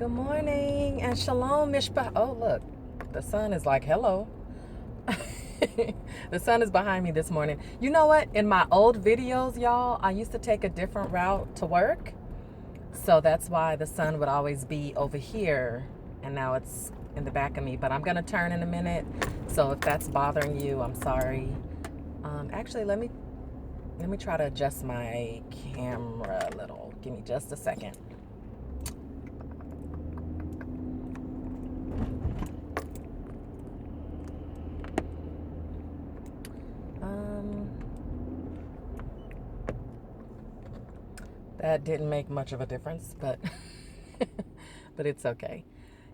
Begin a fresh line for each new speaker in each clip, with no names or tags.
Good morning and shalom, Mishpah. Oh, look, the sun is like, hello. The sun is behind me this morning. You know what? In my old videos, y'all, I used to take a different route to work. So that's why the sun would always be over here. And now it's in the back of me. But I'm going to turn in a minute. So if that's bothering you, I'm sorry. Actually, let me try to adjust my camera a little. Give me just a second. That didn't make much of a difference, but but it's okay.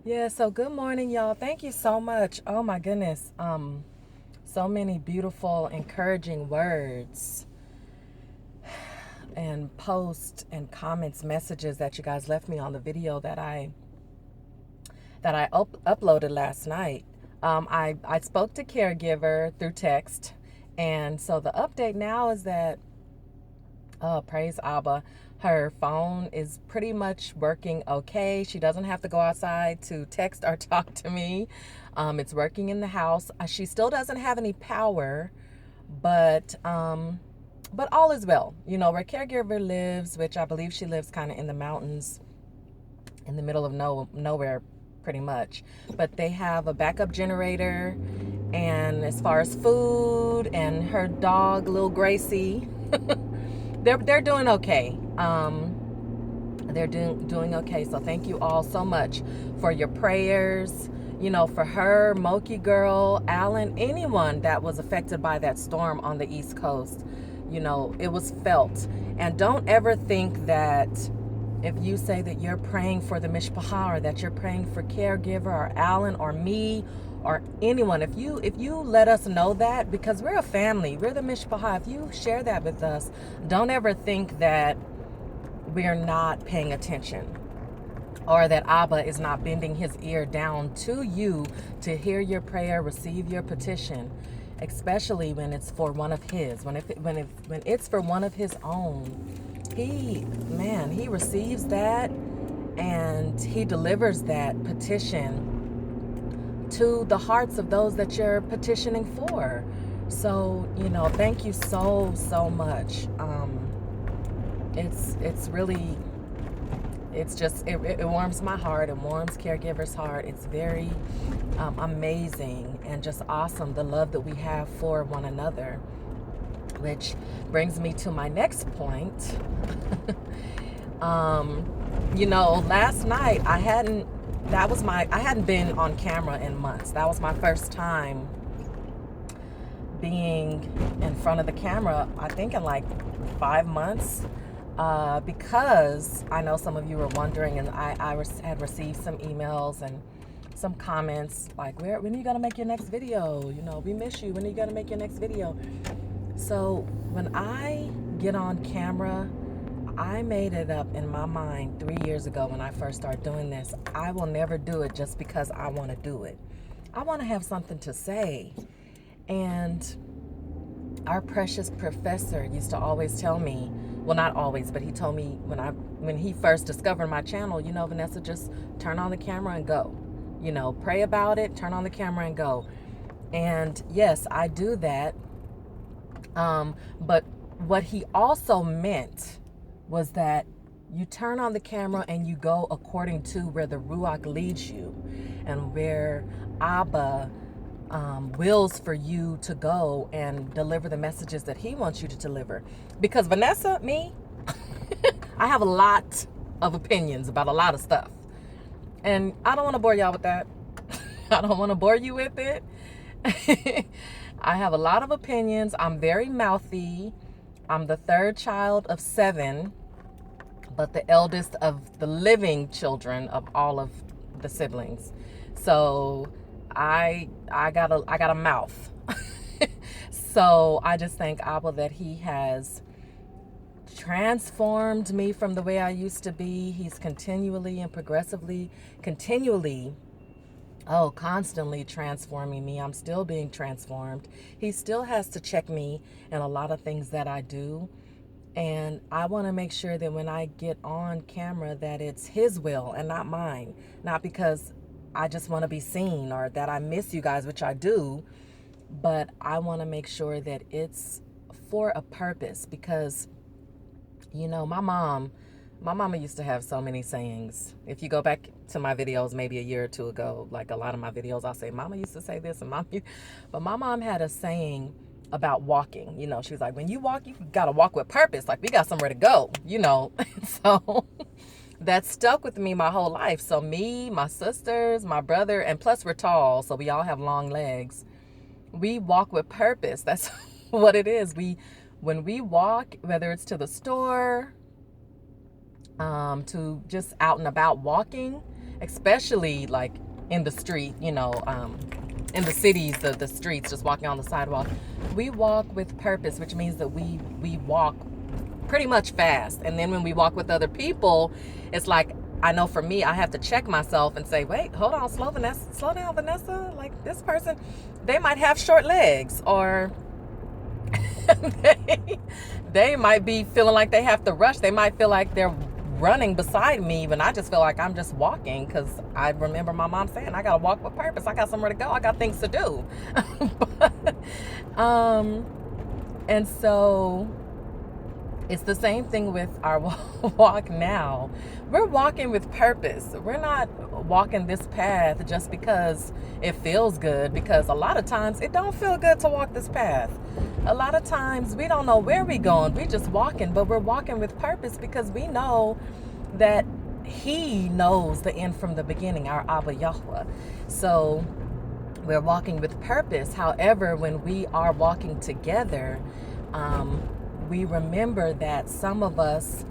Yeah, so good morning, y'all. Thank you so much. Oh my goodness. So many beautiful, encouraging words and posts and comments, messages that you guys left me on the video that I uploaded last night. I spoke to caregiver through text, and so the update now is that, oh, praise Abba, her phone is pretty much working okay. She doesn't have to go outside to text or talk to me. It's working in the house. She still doesn't have any power, but all is well. You know, where caregiver lives, which I believe she lives kind of in the mountains, in the middle of nowhere, pretty much. But they have a backup generator, and as far as food and her dog, little Gracie, they're doing okay. They're doing okay. So thank you all so much for your prayers. You know, for her, Moki girl, Alan, anyone that was affected by that storm on the East Coast. You know, it was felt. And don't ever think that if you say that you're praying for the Mishpachah, or that you're praying for caregiver or Alan or me or anyone, if you let us know that, because we're a family, we're the Mishpachah, if you share that with us, don't ever think that we're not paying attention, or that Abba is not bending his ear down to you to hear your prayer, receive your petition, especially when it's for one of his, when it's for one of his own. He receives that, and he delivers that petition to the hearts of those that you're petitioning for. So, you know, thank you so much. It's really, it warms my heart. It warms caregivers' heart. It's very amazing and just awesome, the love that we have for one another. Which brings me to my next point. You know, last night I hadn't been on camera in months. That was my first time being in front of the camera, I think in like 5 months. Because I know some of you were wondering, and I had received some emails and some comments like, when are you gonna make your next video? You know, we miss you. When are you gonna make your next video? So when I get on camera, I made it up in my mind 3 years ago when I first started doing this. I will never do it just because I want to do it. I want to have something to say. And our precious professor used to always tell me, well, not always, but he told me when he first discovered my channel, you know, Vanessa, just turn on the camera and go. You know, pray about it, turn on the camera and go. And yes, I do that. But what he also meant was that you turn on the camera and you go according to where the Ruach leads you, and where Abba wills for you to go and deliver the messages that he wants you to deliver. Because Vanessa, me, I have a lot of opinions about a lot of stuff. And I don't want to bore y'all with that. I don't want to bore you with it. I have a lot of opinions. I'm very mouthy. I'm the third child of 7, but the eldest of the living children of all of the siblings. So I got a mouth. So I just thank Abba that he has transformed me from the way I used to be. He's continually and progressively, constantly transforming me. I'm still being transformed. He still has to check me in a lot of things that I do. And I want to make sure that when I get on camera that it's his will and not mine. Not because I just want to be seen or that I miss you guys, which I do, but I want to make sure that it's for a purpose. Because, you know, my mama used to have so many sayings. If you go back to my videos maybe a year or two ago, like a lot of my videos, I'll say, Mama used to say this and but my mom had a saying about walking. You know, she was like, when you walk, you got to walk with purpose. Like, we got somewhere to go, you know. So that stuck with me my whole life. So me, my sisters, my brother, and plus we're tall, so we all have long legs. We walk with purpose. That's what it is. When we walk, whether it's to the store, to just out and about walking, especially like in the street, you know, in the cities, the streets, just walking on the sidewalk, we walk with purpose, which means that we walk pretty much fast. And then when we walk with other people, it's like, I know for me, I have to check myself and say, wait, hold on, slow down, Vanessa. Like, this person, they might have short legs, or they might be feeling like they have to rush. They might feel like they're running beside me when I just feel like I'm just walking, because I remember my mom saying, I gotta walk with purpose. I got somewhere to go. I got things to do. And so it's the same thing with our walk now. We're walking with purpose. We're not walking this path just because it feels good, because a lot of times it don't feel good to walk this path. A lot of times we don't know where we're going. We're just walking, but we're walking with purpose because we know that He knows the end from the beginning, our Abba Yahweh. So we're walking with purpose. However, when we are walking together, we remember that some of us,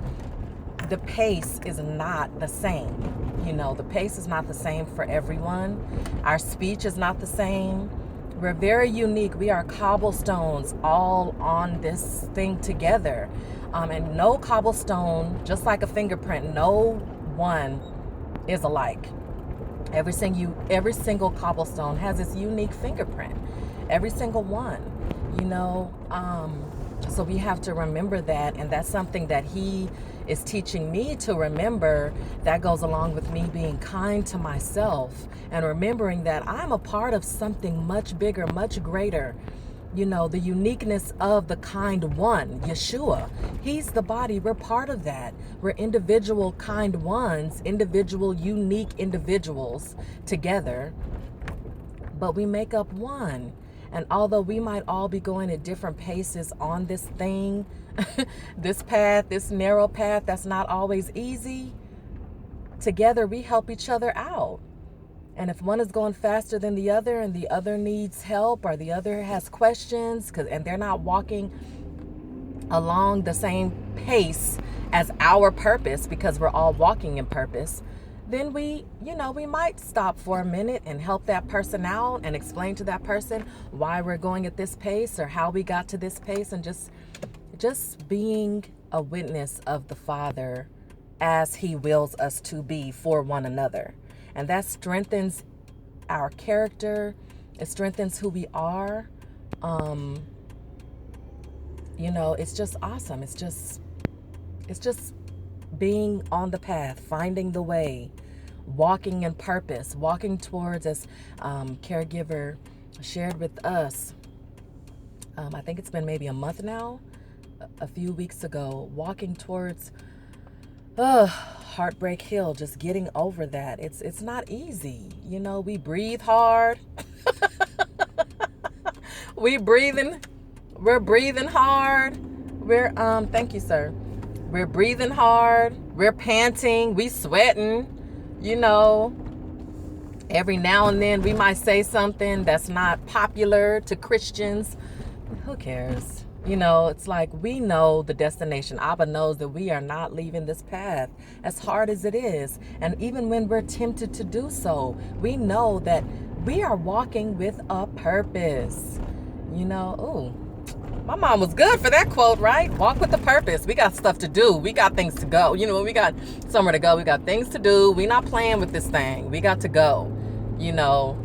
the pace is not the same. You know, the pace is not the same for everyone. Our speech is not the same. We're very unique. We are cobblestones all on this thing together. And no cobblestone, just like a fingerprint, no one is alike. Every single cobblestone has its unique fingerprint. Every single one, you know. So we have to remember that, and that's something that He is teaching me to remember. That goes along with me being kind to myself and remembering that I'm a part of something much bigger, much greater. You know, the uniqueness of the kind one, Yeshua. He's the body. We're part of that. We're individual kind ones, individual, unique individuals together, but we make up one. And although we might all be going at different paces on this thing, this path, this narrow path that's not always easy, together we help each other out. And if one is going faster than the other and the other needs help, or the other has questions, and they're not walking along the same pace as our purpose, because we're all walking in purpose, then we might stop for a minute and help that person out and explain to that person why we're going at this pace or how we got to this pace, and just being a witness of the Father as He wills us to be for one another. And that strengthens our character. It strengthens who we are. You know, it's just awesome. It's just being on the path, finding the way, walking in purpose, walking towards, as caregiver shared with us. I think it's been maybe a month now, a few weeks ago, walking towards Heartbreak Hill, just getting over that. It's not easy. You know, we breathe hard. We're breathing hard. Thank you, sir. We're breathing hard. We're panting. We sweating. You know, every now and then we might say something that's not popular to Christians. Who cares? You know, it's like we know the destination. Abba knows that we are not leaving this path, as hard as it is. And even when we're tempted to do so, we know that we are walking with a purpose. You know, my mom was good for that quote, right? Walk with a purpose. We got stuff to do. We got things to go. You know, we got somewhere to go. We got things to do. We not playing with this thing. We got to go, you know.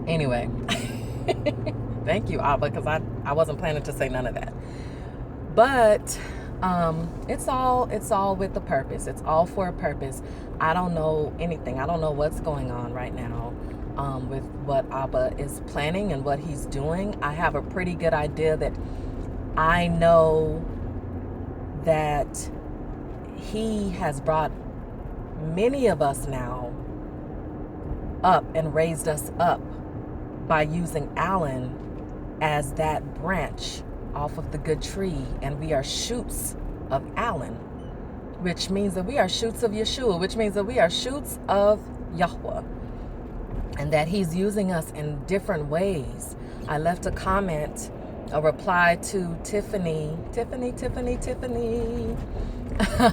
Anyway. Thank you, Abba, because I wasn't planning to say none of that. But it's all with a purpose. It's all for a purpose. I don't know anything. I don't know what's going on right now with what Abba is planning and what he's doing. I have a pretty good idea that I know that he has brought many of us now up and raised us up by using Alan as that branch off of the good tree, and we are shoots of Alan, which means that we are shoots of Yeshua, which means that we are shoots of Yahweh, and that he's using us in different ways. I left a comment, a reply to Tiffany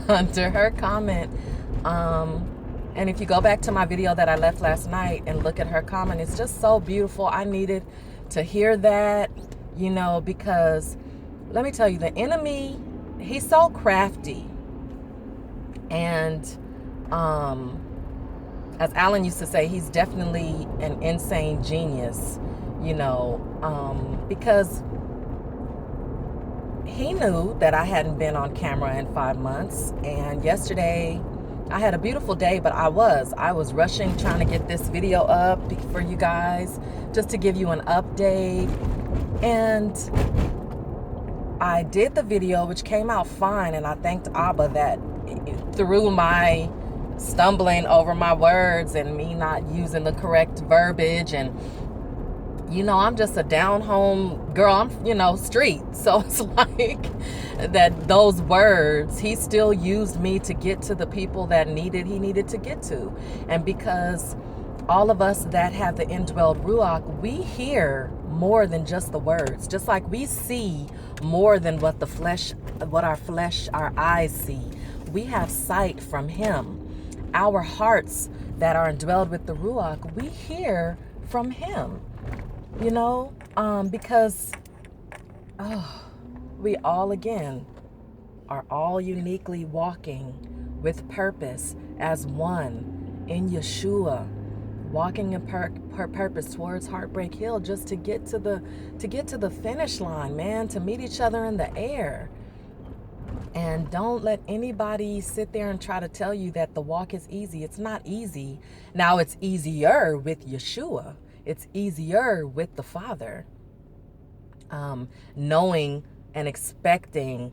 under her comment. And if you go back to my video that I left last night and look at her comment, it's just so beautiful. I needed to hear that, because let me tell you, the enemy, he's so crafty. And as Alan used to say, he's definitely an insane genius, because he knew that I hadn't been on camera in 5 months. And yesterday I had a beautiful day, but I was rushing, trying to get this video up for you guys, just to give you an update. And I did the video, which came out fine, and I thanked Abba that through my stumbling over my words and me not using the correct verbiage, and I'm just a down home girl. I'm street, so it's like that those words, he still used me to get to the people that he needed to get to. And because all of us that have the indwelled Ruach, we hear more than just the words. Just like we see more than what our eyes see. We have sight from him. Our hearts that are indwelled with the Ruach, we hear from him. Because we all, again, are all uniquely walking with purpose as one in Yeshua, walking in purpose towards Heartbreak Hill, just to get to the finish line, man, to meet each other in the air. And don't let anybody sit there and try to tell you that the walk is easy. It's not easy. Now, it's easier with Yeshua. It's easier with the Father. Knowing and expecting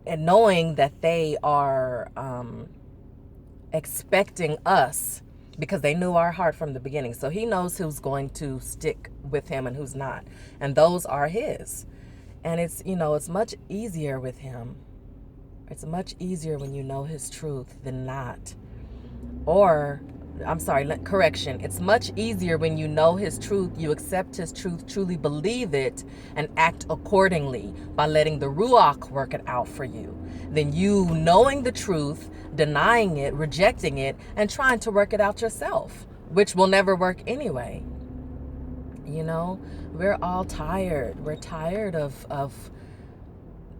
and knowing that they are expecting us, because they knew our heart from the beginning. So he knows who's going to stick with him and who's not. And those are his. And it's much easier with him. It's much easier when you know his truth than not. Correction. It's much easier when you know his truth, you accept his truth, truly believe it, and act accordingly by letting the Ruach work it out for you, than you knowing the truth, denying it, rejecting it, and trying to work it out yourself, which will never work anyway. We're all tired. We're tired of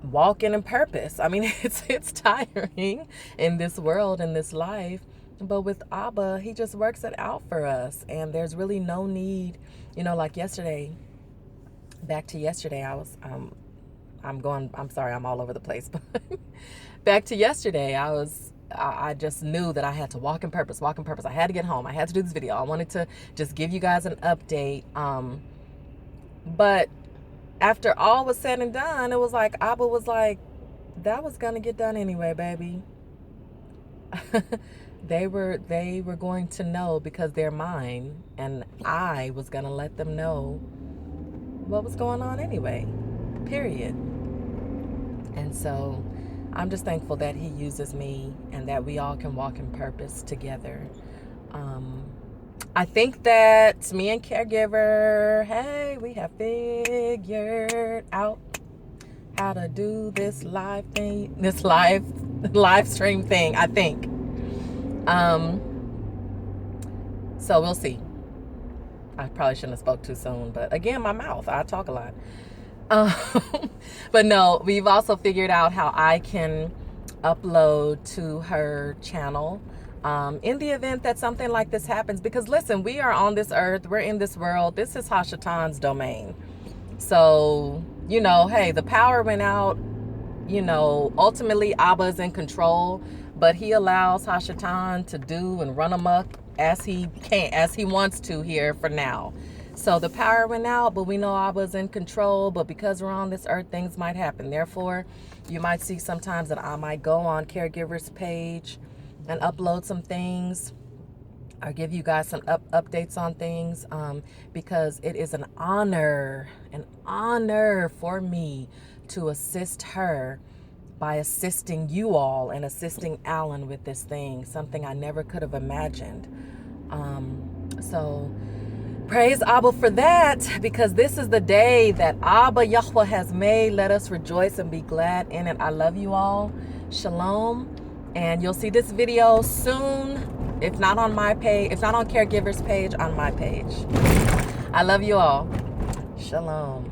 walking in purpose. I mean, it's tiring in this world, in this life. But with Abba, he just works it out for us. And there's really no need, like yesterday, back to yesterday, I'm all over the place. But back to yesterday, I just knew that I had to walk in purpose. I had to get home. I had to do this video. I wanted to just give you guys an update. But after all was said and done, it was like, Abba was like, that was going to get done anyway, baby. They were going to know because they're mine, and I was going to let them know what was going on anyway, period. And so I'm just thankful that he uses me and that we all can walk in purpose together. I think that me and Caregiver, hey, we have figured out how to do this live thing, this live stream thing, I think. So we'll see. I probably shouldn't have spoke too soon, but again, my mouth, I talk a lot. But no, we've also figured out how I can upload to her channel in the event that something like this happens. Because listen, we are on this earth, we're in this world. This is Hashatan's domain. So you know, hey, the power went out. You know, ultimately Abba is in control, but he allows Hashatan to do and run amok as he can, as he wants to here for now. So the power went out, but we know Abba is in control. But because we're on this earth, things might happen. Therefore, you might see sometimes that I might go on Caregiver's page and upload some things. I'll give you guys some updates on things, because it is an honor for me to assist her by assisting you all and assisting Alan with this thing, something I never could have imagined. So praise Abba for that, because this is the day that Abba YHWH has made. Let us rejoice and be glad in it. I love you all. Shalom. And you'll see this video soon, if not on my page, if not on Caregiver's page, on my page. I love you all. Shalom.